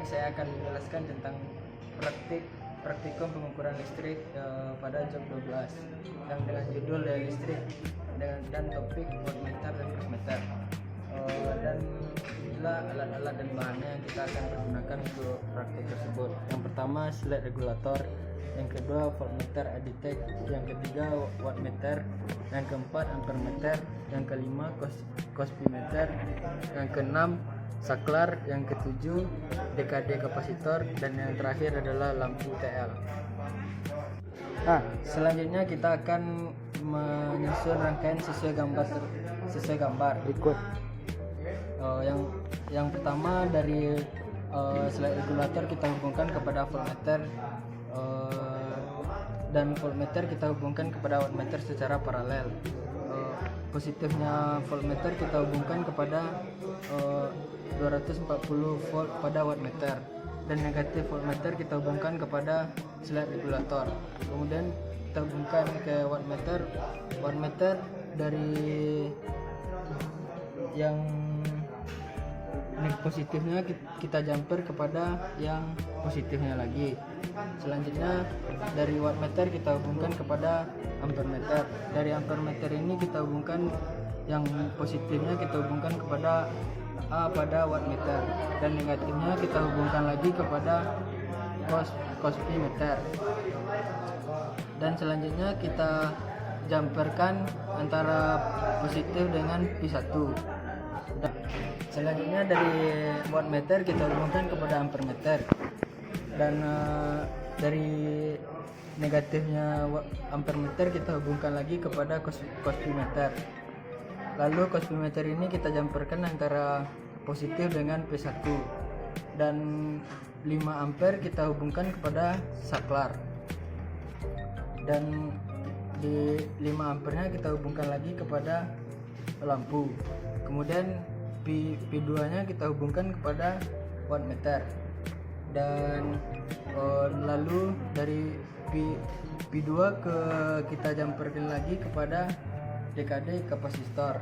saya akan menjelaskan tentang praktikum pengukuran listrik pada job 12 yang dengan judul daya listrik dan topik voltmeter dan voltmeter. Dan inilah alat-alat dan bahannya yang kita akan gunakan untuk praktik tersebut. Yang pertama slide regulator, yang kedua voltmeter Aditec, yang ketiga wattmeter, yang keempat ampermeter, yang kelima cosmimeter, yang keenam saklar, yang ketujuh DKD kapasitor, dan yang terakhir adalah lampu TL. Selanjutnya kita akan menyusun rangkaian sesuai gambar berikut. Yang pertama dari slide regulator kita hubungkan kepada voltmeter, dan voltmeter kita hubungkan kepada wattmeter secara paralel. Positifnya voltmeter kita hubungkan kepada 240 volt pada wattmeter, dan negatif voltmeter kita hubungkan kepada slide regulator. Kemudian kita hubungkan ke wattmeter dari yang positifnya kita jumper kepada yang positifnya lagi. Selanjutnya dari wattmeter kita hubungkan kepada ampermeter. Dari ampermeter ini kita hubungkan yang positifnya kita hubungkan kepada A pada wattmeter, dan negatifnya kita hubungkan lagi kepada cosmimeter. Dan selanjutnya kita jumperkan antara positif dengan P1. Selanjutnya dari wattmeter kita hubungkan kepada ampermeter, dan dari negatifnya ampermeter kita hubungkan lagi kepada cosmimeter. Lalu cosmimeter ini kita jumperkan antara positif dengan P1, dan 5 ampere kita hubungkan kepada saklar, dan di 5 ampernya kita hubungkan lagi kepada lampu. Kemudian P2 nya kita hubungkan kepada wattmeter, dan lalu dari P2 kita jumperkan lagi kepada DKD kapasitor.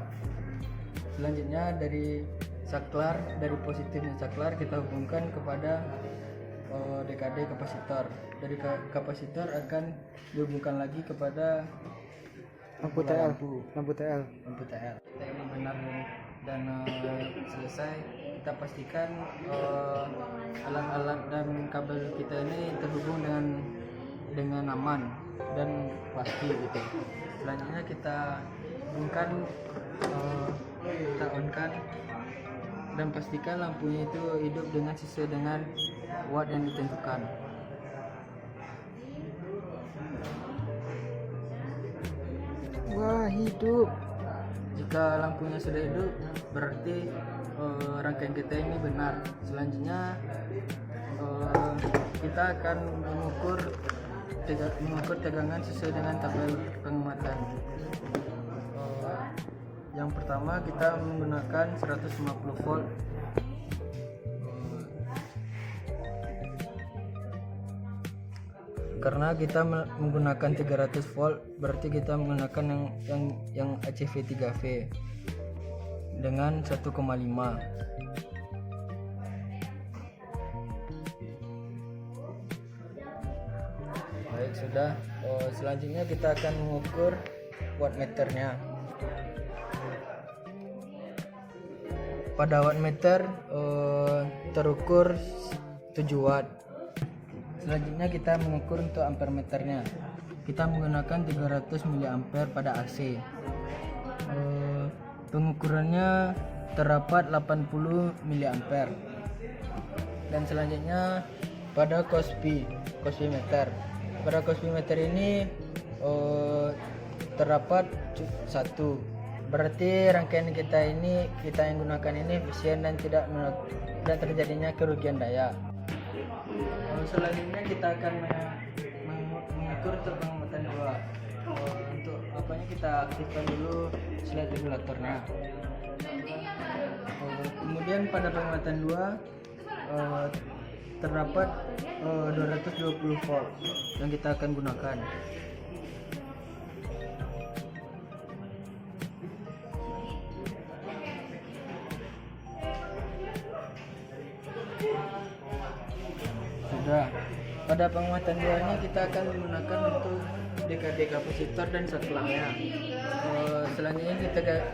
Selanjutnya dari saklar, dari positifnya saklar kita hubungkan kepada DKD kapasitor. Dari kapasitor akan dihubungkan lagi kepada lampu TL. Kita ini benar dan selesai, kita pastikan alat-alat dan kabel kita ini terhubung dengan aman dan pasti gitu. Selanjutnya kita on-kan dan pastikan lampunya itu hidup sesuai dengan watt yang ditentukan. Wah, hidup. Jika lampunya sudah hidup, berarti rangkaian kita ini benar. Selanjutnya kita akan mengukur tegangan sesuai dengan tabel pengamatan. Yang pertama kita menggunakan 150 volt. Karena kita menggunakan 300 volt, berarti kita menggunakan yang ACV 3V dengan 1,5. Baik, sudah. Selanjutnya kita akan mengukur wattmeternya. Pada wattmeter terukur 7 watt. Selanjutnya kita mengukur untuk ampermeternya. Kita menggunakan 300 mA pada AC. Pengukurannya terdapat 80 mA. Dan selanjutnya pada cosmimeter. Pada cosmimeter ini terdapat 1. Berarti rangkaian kita yang gunakan ini efisien dan tidak terjadinya kerugian daya. Selanjutnya kita akan mengukur untuk pengamatan 2. Untuk apanya kita aktifkan dulu slide regulatornya. Kemudian pada pengamatan 2 terdapat 220 volt yang kita akan gunakan. sudah. Pada penguatan 2 ini kita akan menggunakan untuk DKD kapasitor dan saklarnya. Selanjutnya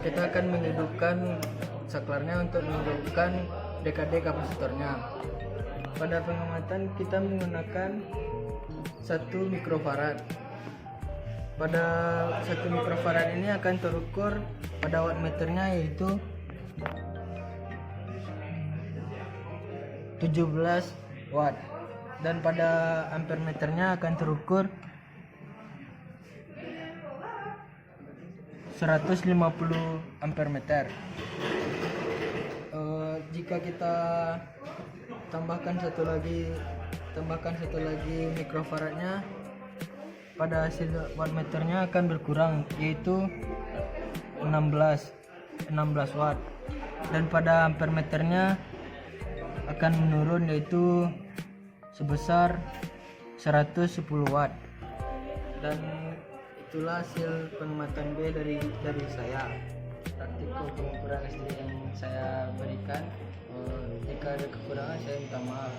kita akan menghidupkan saklarnya untuk menghidupkan DKD kapasitornya. Pada pengamatan kita menggunakan 1 mikrofarad. Pada 1 mikrofarad ini akan terukur pada wattmeternya yaitu 17 watt, dan pada ampermeternya akan terukur 150 ampermeter. Jika kita tambahkan satu lagi mikrofaradnya, pada hasil wattmeternya akan berkurang yaitu 16 watt, dan pada ampermeternya akan menurun yaitu sebesar 110 watt. Dan itulah hasil pengamatan B dari saya, praktikum pengukuran listrik yang saya berikan. Jika ada kekurangan saya minta maaf.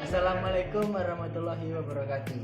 Assalamualaikum warahmatullahi wabarakatuh.